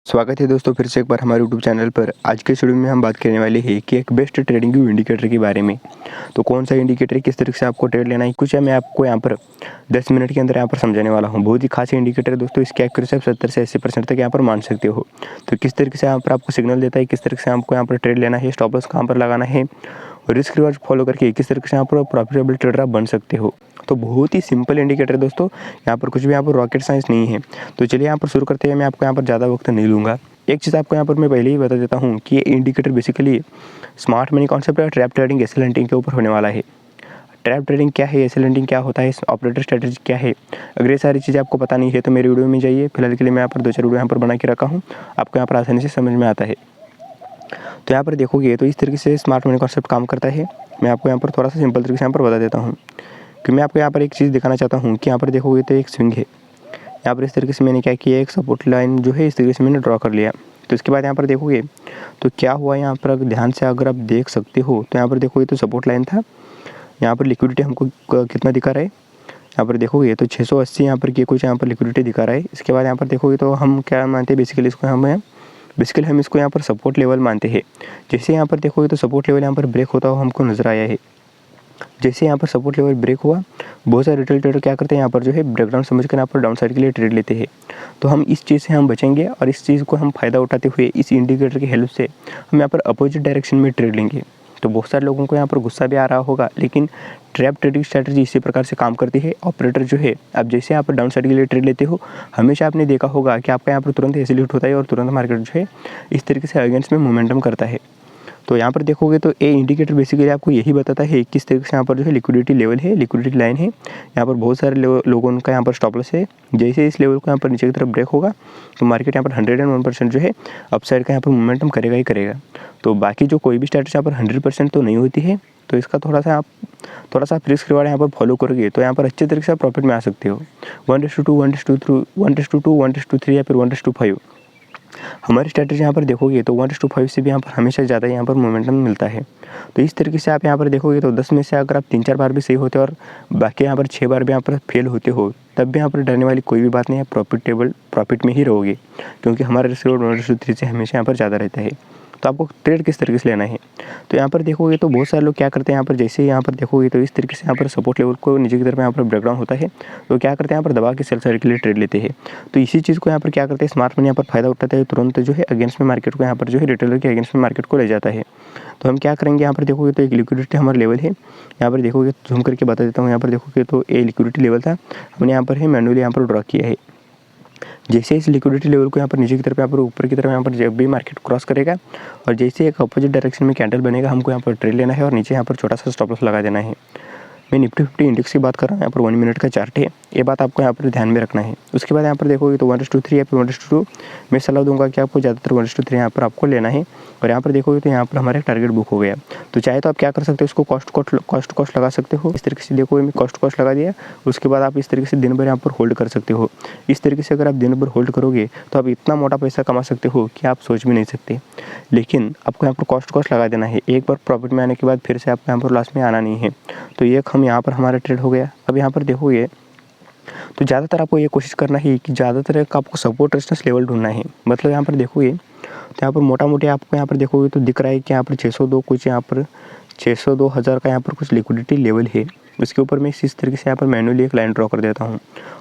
स्वागत है दोस्तों फिर से एक बार हमारे यूट्यूब चैनल पर। आज के वीडियो में हम बात करने वाले हैं कि एक बेस्ट ट्रेडिंग व्यू इंडिकेटर के बारे में। तो कौन सा इंडिकेटर किस तरीके से आपको ट्रेड लेना है कुछ मैं आपको यहाँ पर 10 मिनट के अंदर यहाँ पर समझाने वाला हूँ। बहुत ही खास इंडिकेटर है दोस्तों, इसकी एक्यूरेसी आप 70 से 80% तक यहाँ पर मान सकते हो। तो किस तरीके से यहाँ पर आपको सिग्नल देता है, किस तरीके से आपको यहाँ पर ट्रेड लेना है, स्टॉप लॉस कहाँ पर लगाना है और रिस्क रिवार्ड फॉलो करके किस तरीके से यहाँ पर प्रॉफिटेबल ट्रेडर आप बन सकते हो। तो बहुत ही सिंपल इंडिकेटर है दोस्तों, यहाँ पर कुछ भी यहाँ पर रॉकेट साइंस नहीं है। तो चलिए यहाँ पर शुरू करते हैं। मैं आपको यहाँ पर ज़्यादा वक्त नहीं लूँगा। एक चीज़ आपको यहाँ पर मैं पहले ही बता देता हूँ कि ये indicator basically smart money concept और ट्रैप ट्रेडिंग एसेल हंटिंग के ऊपर होने वाला है। ट्रैप ट्रेडिंग क्या है, एसेल हंटिंग क्या होता है, ऑपरेटर स्ट्रेटजी क्या है, अगर ये सारी चीज़ें आपको पता नहीं है तो मेरे वीडियो में जाइए। फिलहाल के लिए मैं यहाँ पर 2-4 वीडियो यहाँ पर बना के रखा हूँ, आपको यहाँ पर आसानी से समझ में आता है। तो यहाँ पर देखोगे तो इस तरीके से स्मार्ट मनी कॉन्सेप्ट काम करता है। मैं आपको यहाँ पर थोड़ा सा सिंपल तरीके से यहाँ पर बता देता हूँ कि मैं आपको यहाँ पर एक चीज़ दिखाना चाहता हूँ कि यहाँ पर देखोगे तो एक स्विंग है। यहाँ पर इस तरीके से मैंने क्या किया, एक सपोर्ट लाइन जो है इस तरीके से मैंने ड्रॉ कर लिया। तो इसके बाद यहाँ पर देखोगे तो क्या हुआ, यहाँ पर ध्यान से अगर आप देख सकते हो तो यहाँ पर देखोगे तो सपोर्ट लाइन था। यहाँ पर लिक्विडिटी हमको कितना दिखा रहा है, यहाँ पर देखोगे तो 680 यहाँ पर कुछ यहाँ पर लिक्विडिटी दिखा रहा है। इसके बाद यहाँ पर देखोगे तो हम क्या मानते हैं, बेसिकली हम इसको यहाँ पर सपोर्ट लेवल मानते हैं। जैसे यहाँ पर देखोगे तो सपोर्ट लेवल यहाँ पर ब्रेक होता हुआ हमको नजर आया है। जैसे यहाँ पर सपोर्ट लेवल ब्रेक हुआ, बहुत सारे रिटेल ट्रेडर क्या करते हैं, यहाँ पर जो है ब्रेकडाउन समझकर यहाँ पर डाउन साइड के लिए ट्रेड लेते हैं। तो हम इस चीज़ से हम बचेंगे और इस चीज़ को हम फ़ायदा उठाते हुए इस इंडिकेटर की हेल्प से हम यहाँ पर अपोजिट डायरेक्शन में ट्रेड लेंगे। तो बहुत सारे लोगों को यहाँ पर गुस्सा भी आ रहा होगा, लेकिन ट्रैप ट्रेडिंग स्ट्रैटेजी इसी प्रकार से काम करती है। ऑपरेटर जो है, आप जैसे यहाँ पर डाउन साइड के लिए ट्रेड लेते हो, हमेशा आपने देखा होगा कि आपका यहाँ पर तुरंत एसिलेट होता है और तुरंत मार्केट जो है इस तरीके से अगेंस्ट में मोमेंटम करता है। तो यहाँ पर देखोगे तो ये इंडिकेटर बेसिकली आपको यही बताता है किस तरीके से यहाँ पर जो है लिक्विडिटी लेवल है, लिक्विडिटी लाइन है। यहाँ पर बहुत सारे लोगों का यहाँ पर स्टॉप लॉस है। जैसे इस लेवल को यहाँ पर नीचे की तरफ ब्रेक होगा तो मार्केट यहाँ पर 101% जो है अपसाइड का यहाँ पर मोमेंटम करेगा ही करेगा। तो बाकी जो कोई भी स्ट्रैटेजी यहाँ पर 100% तो नहीं होती है। तो इसका थोड़ा सा आप रिस्क रिवार्ड यहाँ पर फॉलो करोगे तो यहाँ पर अच्छे तरीके से आप प्रॉफिट में आ सकते हो। 1:2, 1:2, 1:2, 1:3 या फिर 1:5 हमारी स्ट्रैटेजी यहाँ पर देखोगे तो 1:5 से भी यहाँ पर हमेशा ज़्यादा यहाँ पर मोमेंटम मिलता है। तो इस तरीके से आप यहाँ पर देखोगे तो 10 में से अगर आप 3-4 बार भी सही होते हो और बाकी यहाँ पर 6 बार भी यहाँ पर फेल होते हो, तब भी यहाँ पर डरने वाली कोई भी बात नहीं है। प्रॉफिट में ही रहोगे, क्योंकि हमारा रिस्क 1:3 से हमेशा यहाँ पर ज़्यादा रहता है। तो आपको ट्रेड किस तरीके से लेना है, तो यहाँ पर देखोगे तो बहुत सारे लोग क्या करते हैं, यहाँ पर जैसे यहाँ पर देखोगे तो इस तरीके से यहाँ पर सपोर्ट लेवल को नीचे की तरफ यहाँ पर ब्रेकडाउन होता है तो क्या करते हैं, यहाँ पर दबा के सेल साइड के लिए ट्रेड लेते हैं। तो इसी चीज़ को यहाँ पर क्या करते हैं, स्मार्ट मनी यहाँ पर फायदा उठाता है, तुरंत जो है अगेंस्ट में मार्केट को यहाँ पर जो है रिटेलर के अगेंस्ट में मार्केट को ले जाता है। तो हम क्या करेंगे, यहाँ पर देखोगे तो एक लिक्विडिटी हमारा लेवल है। यहाँ पर देखोगे जूम करके बता देता हूँ। यहाँ पर देखोगे तो ये लिक्विडिटी लेवल था, हमने यहाँ पर है मैनुअली यहाँ पर ड्रॉ किया है। जैसे इस लिक्विडिटी लेवल को यहाँ पर नीचे की तरफ यहाँ पर ऊपर की तरफ यहाँ पर जब भी मार्केट क्रॉस करेगा और जैसे एक अपोजिट डायरेक्शन में कैंडल बनेगा, हमको यहाँ पर ट्रेड लेना है और नीचे यहाँ पर छोटा सा स्टॉप लॉस लगा देना है। मैं निफ्टी 50 इंडेक्स की बात कर रहा हूँ, यहाँ पर 1 मिनट का चार्ट है, ये बात आपको यहाँ पर ध्यान में रखना है। उसके बाद यहाँ पर देखोगे तो 1:3 या फिर 1:2 मैं सलाह दूंगा कि आपको ज़्यादातर 1:3 यहाँ पर आपको लेना है। और यहाँ पर देखोगे तो यहाँ पर हमारा टारगेट बुक हो गया। तो चाहे तो आप क्या कर सकते हो, इसको कॉस्ट लगा सकते हो। इस तरीके से देखोगे मैं कॉस्ट लगा दिया। उसके बाद आप इस तरीके से दिन भर यहाँ पर होल्ड कर सकते हो। इस तरीके से अगर आप दिन भर होल्ड करोगे तो आप इतना मोटा पैसा कमा सकते हो कि आप सोच भी नहीं सकते। लेकिन आपको यहाँ पर कॉस्ट लगा देना है। एक बार प्रॉफिट में आने के बाद फिर से आपको यहाँ पर लॉस में आना नहीं है। तो ये हम यहाँ पर हमारा ट्रेड हो गया। अब यहाँ पर देखोगे तो ज़्यादातर आपको ये कोशिश करना है कि ज़्यादातर आपको सपोर्ट रेजिस्टेंस लेवल ढूंढना है। मतलब यहाँ पर देखोगे तो यहाँ पर मोटा मोटी आपको यहाँ पर देखोगे तो दिख रहा है कि यहाँ पर 602 कुछ यहाँ पर 602 हज़ार का यहाँ पर कुछ लिक्विडिटी लेवल है। उसके ऊपर मैं इस तरीके से यहाँ पर मैनुअली एक लाइन ड्रॉ कर देता हूँ।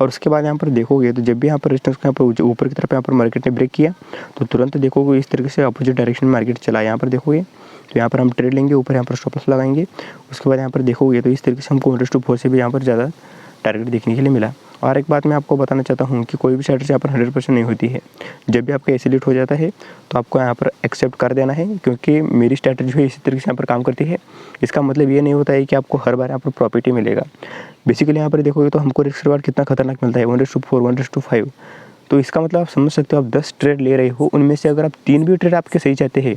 और उसके बाद यहाँ पर देखोगे तो जब भी यहाँ पर रेजिस्टेंस को यहाँ पर ऊपर की तरफ यहाँ पर मार्केट ने ब्रेक किया तो तुरंत देखोगे इस तरीके से अपोजिट डायरेक्शन में मार्केट चला। यहाँ पर देखोगे तो यहाँ पर हम ट्रेड लेंगे, ऊपर यहाँ पर स्टॉप लॉस लगाएंगे। उसके बाद यहाँ पर देखोगे तो इस तरीके से हमको 1:4 से भी यहाँ पर ज़्यादा टारगेट देखने के लिए मिला। और एक बात मैं आपको बताना चाहता हूँ कि कोई भी स्ट्रैटेजी यहाँ पर 100% नहीं होती है। जब भी आपका एसिलेट हो जाता है तो आपको यहाँ पर एक्सेप्ट कर देना है, क्योंकि मेरी स्ट्रैटेजी है इसी तरीके से यहाँ पर काम करती है। इसका मतलब ये नहीं होता है कि आपको हर बार यहाँ पर प्रॉफिट ही मिलेगा। बेसिकली यहाँ पर देखोगे तो हमको रिस्क रिवार्ड कितना खतरनाक मिलता है, 1:4, 1:5। तो इसका मतलब आप समझ सकते हो, आप 10 ट्रेड ले रहे हो, उनमें से अगर आप 3 भी ट्रेड आपके सही जाते हैं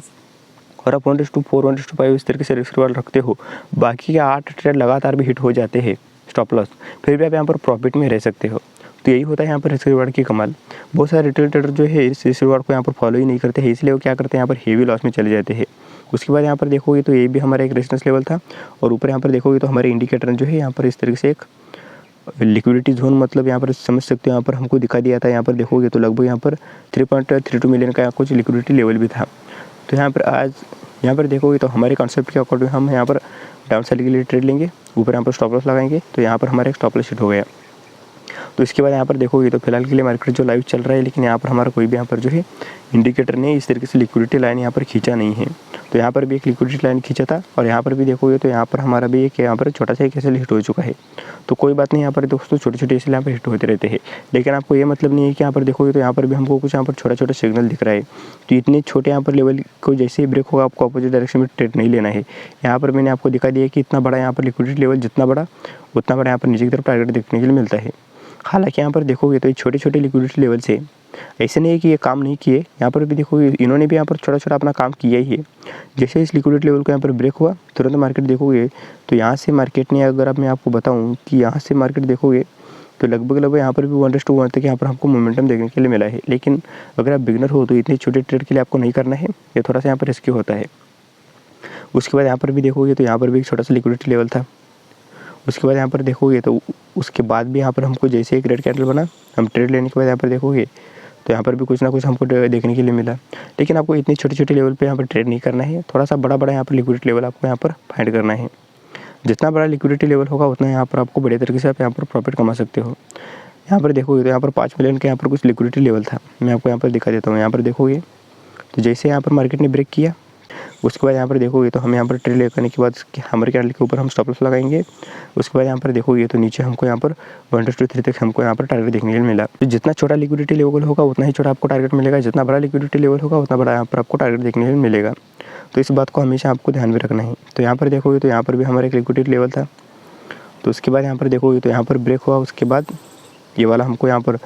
और आप 1:4, 1:5 इस तरीके से रिस्क रिवार्ड रखते हो, बाकी के 8 ट्रेड लगातार भी हिट हो जाते हैं स्टॉप लॉस, फिर भी आप यहाँ पर प्रॉफिट में रह सकते हो। तो यही होता है यहाँ पर रिस्क रिवार्ड की कमाल। बहुत सारे रिटेल ट्रेडर जो है इस रिस्क रिवार्ड को यहाँ पर फॉलो ही नहीं करते हैं, इसलिए वो क्या करते हैं, यहाँ पर हेवी लॉस में चले जाते हैं। उसके बाद यहाँ पर देखोगे तो ये भी हमारा एक रेजिस्टेंस लेवल था और ऊपर यहाँ पर देखोगे तो हमारे इंडिकेटर जो है यहाँ पर इस तरीके से एक लिक्विडिटी जोन मतलब यहाँ पर समझ सकते हो, यहाँ पर हमको दिखा दिया था। यहाँ पर देखोगे तो लगभग यहाँ पर 3.32 मिलियन का कुछ लिक्विडिटी लेवल भी था। तो यहाँ पर आज यहाँ पर देखोगे तो हमारे कॉन्सेप्ट के अकॉर्डिंग हम यहाँ पर डाउन साइड के लिए ट्रेड लेंगे, ऊपर यहाँ पर स्टॉप लॉस लगाएंगे। तो यहाँ पर हमारा एक स्टॉप लॉस हिट हो गया। तो इसके बाद यहाँ पर देखोगे तो फिलहाल के लिए मार्केट जो लाइव चल रहा है, लेकिन यहाँ पर हमारा कोई भी यहाँ पर जो है इंडिकेटर ने इस तरीके से लिक्विडिटी लाइन यहाँ पर खींचा नहीं है। तो यहाँ पर भी एक लिक्विडिटी लाइन खींचा था और यहाँ पर भी देखोगे तो यहाँ पर हमारा भी एक यहाँ पर छोटा सा एक एसएल हिट हो चुका है। तो कोई बात नहीं, यहाँ पर दोस्तों छोटे छोटे एसएल यहाँ पर हिट होते रहते हैं, लेकिन आपको ये मतलब नहीं है कि यहाँ पर देखोगे तो यहाँ पर भी हमको कुछ यहाँ पर छोटा छोटा सिग्नल दिख रहा है। तो इतने छोटे यहाँ पर लेवल को जैसे ही ब्रेक होगा आपको अपोजिट डायरेक्शन में ट्रेड नहीं लेना है। यहाँ पर मैंने आपको दिखा दिया कि इतना बड़ा यहाँ पर लिक्विडिटी लेवल जितना बड़ा उतना बड़ा यहाँ पर नीचे की तरफ टारगेट देखने के लिए मिलता है। हालांकि यहाँ पर देखोगे तो ये छोटे छोटे लिक्विडिटी लेवल से ऐसे नहीं है कि ये काम नहीं किए, यहाँ पर भी देखोगे इन्होंने भी यहाँ पर छोटा छोटा अपना काम किया ही है। जैसे इस लिक्विडिटी लेवल को यहाँ पर ब्रेक हुआ तुरंत मार्केट देखोगे तो यहाँ से मार्केट ने, अगर अब मैं आपको बताऊँ कि यहाँ से मार्केट देखोगे तो लगभग यहाँ पर भी 1:1 तक यहाँ पर हमको मोमेंटम देखने के लिए मिला है। लेकिन अगर आप बिगनर हो तो इतने छोटे ट्रेड के लिए आपको नहीं करना है, ये थोड़ा सा यहाँ पर रिस्की होता है। उसके बाद यहाँ पर भी देखोगे तो यहाँ पर भी एक छोटा सा लिक्विडिटी लेवल था। उसके बाद यहाँ पर देखोगे तो उसके बाद भी यहाँ पर हमको जैसे एक रेड कैंडल बना, हम ट्रेड लेने के बाद यहाँ पर देखोगे तो यहाँ पर भी कुछ ना कुछ हमको देखने के लिए मिला। लेकिन आपको इतनी छोटी छोटी लेवल पे यहाँ पर ट्रेड नहीं करना है, थोड़ा सा बड़ा बड़ा यहाँ पर लिक्विडिटी लेवल आपको यहाँ पर फाइंड करना है। जितना बड़ा लिक्विडिटी लेवल होगा उतना यहाँ पर आपको बड़े तरीके से आप यहाँ पर प्रॉफिट कमा सकते हो। यहाँ पर देखोगे तो यहाँ पर 5 मिलियन का यहाँ पर कुछ लिक्विडिटी लेवल था, मैं आपको यहाँ पर दिखा देता हूँ। यहाँ पर देखोगे तो जैसे यहाँ पर मार्केट ने ब्रेक किया उसके बाद यहाँ पर देखोगे तो हम यहाँ पर ट्रेड करने के बाद हमारे कैंडल के ऊपर हम स्टॉप लॉस लगाएंगे। उसके बाद यहाँ पर देखोगे तो नीचे हमको यहाँ पर 1:3 तक हमको यहाँ पर टारगेट देखने के लिए मिला। तो जितना छोटा लिक्विडिटी लेवल होगा उतना ही छोटा आपको टारगेट मिलेगा, जितना बड़ा लिक्विडिटी लेवल होगा उतना बड़ा यहाँ पर आपको टारगेट देखने के लिए मिलेगा। तो इस बात को हमेशा आपको ध्यान में रखना है। तो यहाँ पर देखोगे तो यहाँ पर भी हमारा एक लिक्विडिटी लेवल था। तो उसके बाद यहाँ पर देखोगे तो यहाँ पर ब्रेक हुआ, उसके बाद ये वाला हमको यहाँ पर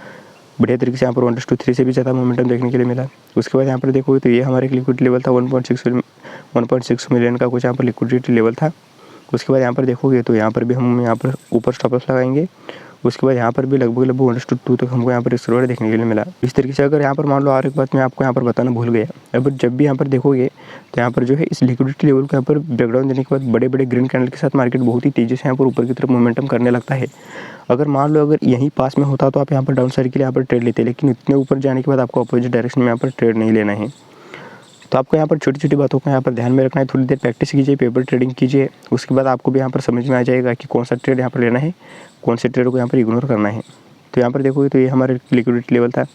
बढ़िया तरीके से यहाँ पर 1:3 से भी ज़्यादा मोमेंटम देखने के लिए मिला। उसके बाद यहाँ पर देखोगे तो ये हमारा एक लिक्विडिटी लेवल था 1.6 मिलियन का कुछ यहाँ पर लिक्विडिटी लेवल था। उसके बाद यहाँ पर देखोगे तो यहाँ पर भी हम यहाँ पर ऊपर स्टॉप लॉस लगाएंगे। उसके बाद यहाँ पर भी लगभग 1:2 तक हमको यहाँ पर एक्सप्लोर देखने के लिए मिला। इस तरीके से अगर यहाँ पर मान लो और एक बात मैं आपको यहाँ पर बताना भूल गया, अब जब भी यहाँ पर देखोगे तो यहाँ पर जो है इस लिक्विडिटी लेवल को यहाँ पर ब्रेकडाउन देने के बाद बड़े बड़े ग्रीन कैंडल के साथ मार्केट बहुत ही तेज़ी से यहाँ पर ऊपर की तरफ मोमेंटम करने लगता है। अगर मान लो अगर यहीं पास में होता तो आप यहाँ पर डाउन साइड के लिए यहाँ पर ट्रेड लेते, लेकिन इतने ऊपर जाने के बाद आपको अपोजिट डायरेक्शन में यहाँ पर ट्रेड नहीं लेना है। तो आपको यहाँ पर छोटी छोटी बातों का यहाँ पर ध्यान में रखना है। थोड़ी देर प्रैक्टिस कीजिए, पेपर ट्रेडिंग कीजिए, उसके बाद आपको भी यहाँ पर समझ में आ जाएगा कि कौन सा ट्रेड यहाँ पर लेना है, कौन से ट्रेड को यहाँ पर इग्नोर करना है। तो यहाँ पर देखोगे तो ये हमारा लिक्विडिटी लेवल था।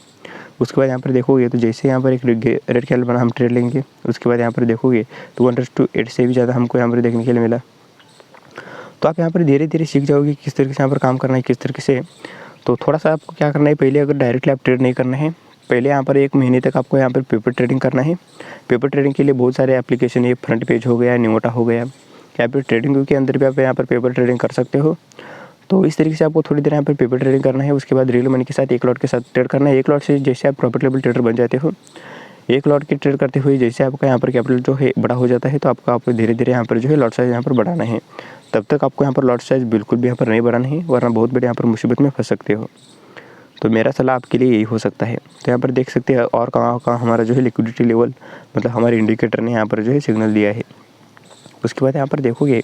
उसके बाद यहाँ पर देखोगे तो जैसे यहाँ पर एक रेड कैंडल बना हम ट्रेड लेंगे। उसके बाद यहाँ पर देखोगे तो 1:8 से भी ज़्यादा हमको यहाँ पर देखने के लिए मिला। तो आप यहाँ पर धीरे धीरे सीख जाओगे किस तरीके से यहाँ पर काम करना है, किस तरीके से। तो थोड़ा सा आपको क्या करना है, पहले अगर डायरेक्टली आप ट्रेड नहीं करना है, पहले यहाँ पर 1 महीने तक आपको यहाँ पर पेपर ट्रेडिंग करना है। पेपर ट्रेडिंग के लिए बहुत सारे एप्लीकेशन है, फ्रंट पेज हो गया, न्यूटा हो गया, यहाँ पर ट्रेडिंग के अंदर भी आप यहाँ पर पेपर ट्रेडिंग कर सकते हो। तो इस तरीके से आपको थोड़ी देर यहाँ पर पेपर ट्रेडिंग करना है। उसके बाद रियल मनी के साथ 1 लॉट के साथ ट्रेड करना है। 1 लॉट से जैसे आप प्रॉफिटेबल ट्रेडर बन जाते हो, 1 लॉट की ट्रेड करते हुए जैसे आपका यहाँ पर कैपिटल जो है बड़ा हो जाता है, तो आपको धीरे धीरे यहाँ पर जो है लॉट साइज यहाँ पर बढ़ाना है। तब तक आपको यहाँ पर लॉट साइज बिल्कुल भी यहाँ पर नहीं बढ़ाना है, वरना बहुत बड़े यहाँ पर मुसीबत में फंस सकते हो। तो मेरा सलाह आपके लिए यही हो सकता है। तो यहाँ पर देख सकते हैं और कहाँ कहाँ हमारा जो है लिक्विडिटी लेवल, मतलब हमारे इंडिकेटर ने यहाँ पर जो है सिग्नल दिया है। उसके बाद यहाँ पर देखोगे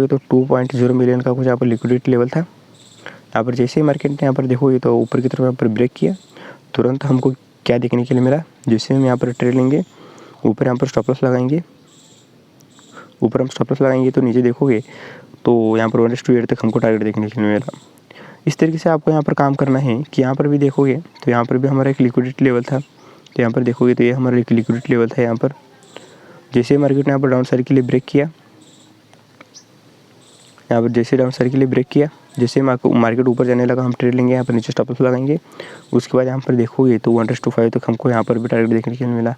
तो 2.0 मिलियन का कुछ यहाँ पर लिक्विडिटी लेवल था। यहाँ पर जैसे ही मार्केट ने यहाँ पर देखोगे तो ऊपर की तरफ यहाँ पर ब्रेक किया, तुरंत हमको क्या देखने के लिए मिला, जैसे हम यहाँ पर ट्रेड लेंगे, ऊपर यहाँ पर स्टॉप लॉस लगाएंगे, ऊपर हम स्टॉप लॉस लगाएंगे तो नीचे देखोगे तो यहाँ पर 1:8 तक हमको टारगेट देखने के लिए मिला। इस तरीके से आपको यहाँ पर काम करना है कि यहाँ पर भी देखोगे तो यहाँ पर भी हमारा एक लिक्विडिटी लेवल था। तो यहाँ पर देखोगे तो ये हमारा एक लिक्विडिटी लेवल था। यहाँ पर जैसे मार्केट ने यहाँ पर डाउन साइड के लिए ब्रेक किया, यहाँ पर जैसे डाउन साइड के लिए ब्रेक किया, जैसे मार्केट ऊपर जाने लगा हम ट्रेड लेंगे, यहाँ पर नीचे स्टॉप लॉस लगाएंगे। उसके बाद यहाँ पर देखोगे तो 1:5 तक हमको यहाँ पर भी टारगेट देखने के लिए मिला।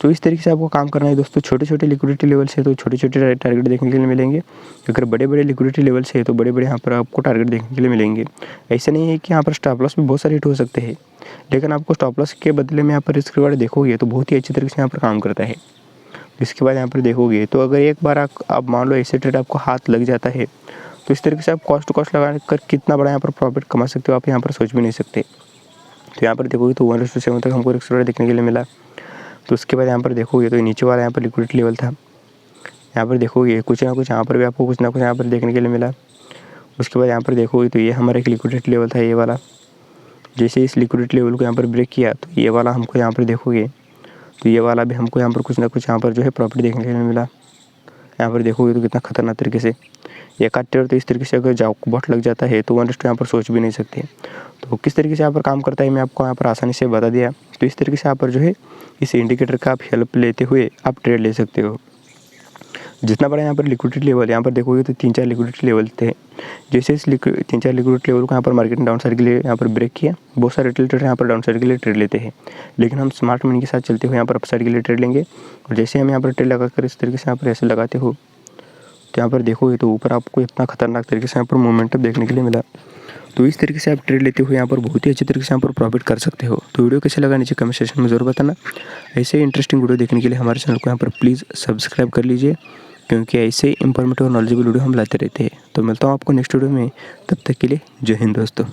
तो इस तरीके से आपको काम करना है दोस्तों। छोटे छोटे लिक्विडिटी लेवल से तो छोटे छोटे टारगेट देखने के लिए मिलेंगे, अगर बड़े बड़े लिक्विडिटी लेवल से तो बड़े बड़े यहाँ पर आपको टारगेट देखने के लिए मिलेंगे। ऐसा नहीं है कि यहाँ पर स्टॉप लॉस भी बहुत सारे हिट हो सकते हैं, लेकिन आपको स्टॉप लॉस के बदले में यहाँ पर रिस्क रिवार्ड देखोगे तो बहुत ही अच्छी तरीके से यहाँ पर काम करता है। इसके बाद यहाँ पर देखोगे तो अगर एक बार आप मान लो ऐसे ट्रेड आपको हाथ लग जाता है, तो इस तरीके से आप कॉस्ट टू कॉस्ट लगा कर कितना बड़ा यहाँ पर प्रॉफिट कमा सकते हो आप यहाँ पर सोच भी नहीं सकते। तो यहाँ पर देखोगे तो 1:7 तक हमको रिस्क रिवार्ड देखने के लिए मिला। तो उसके बाद यहाँ पर देखोगे तो नीचे वाला यहाँ पर लिक्विडिटी लेवल था। यहाँ पर देखोगे कुछ ना कुछ यहाँ पर भी आपको कुछ ना कुछ यहाँ पर देखने के लिए मिला। उसके बाद यहाँ पर देखोगे तो ये हमारा एक लिक्विडिटी लेवल था, ये वाला। जैसे इस लिक्विडिटी लेवल को यहाँ पर ब्रेक किया तो ये वाला हमको यहाँ पर देखोगे तो ये वाला भी हमको यहाँ पर कुछ ना कुछ यहाँ पर जो है प्रॉफिट देखने के लिए मिला। यहाँ पर देखोगे तो कितना खतरनाक तरीके से ये काटते, और तो इस तरीके से अगर जाओ बॉट लग जाता है तो 1 यहाँ पर सोच भी नहीं सकते। तो किस तरीके से यहाँ पर काम करता है मैं आपको यहाँ पर आसानी से बता दिया। तो इस तरीके से यहाँ पर जो है इस इंडिकेटर का आप हेल्प लेते हुए आप ट्रेड ले सकते हो। जितना बड़ा यहाँ पर लिक्विडिटी लेवल, यहाँ पर देखोगे तो 3-4 लिक्विडिटी लेवल थे। जैसे इस 3-4 लिक्विडिटी लेवल को यहाँ पर मार्केट ने डाउन साइड के लिए यहाँ पर ब्रेक किया, बहुत सारे ट्रेडर यहाँ पर डाउन साइड के लिए ट्रेड लेते हैं, लेकिन हम स्मार्ट मनी के साथ चलते हुए यहाँ पर अप साइड के लिए ट्रेड लेंगे। और जैसे हम यहाँ पर ट्रेड लगाकर इस तरीके से यहाँ पर ऐसे लगाते हो तो यहाँ पर देखोगे तो ऊपर आपको इतना खतरनाक तरीके से यहाँ पर मोमेंटम देखने के लिए मिला। तो इस तरीके से आप ट्रेड लेते हुए यहाँ पर बहुत ही अच्छे तरीके से यहाँ पर प्रॉफिट कर सकते हो। तो वीडियो कैसे लगा नीचे कमेंट सेक्शन में ज़रूर बताना। ऐसे इंटरेस्टिंग वीडियो देखने के लिए हमारे चैनल को यहाँ पर प्लीज़ सब्सक्राइब कर लीजिए, क्योंकि ऐसे इंफॉर्मेटिव और नॉलेजेबल वीडियो हम लाते रहते हैं। तो मिलता हूँ आपको नेक्स्ट वीडियो में, तब तक के लिए जय हिंद दोस्तों।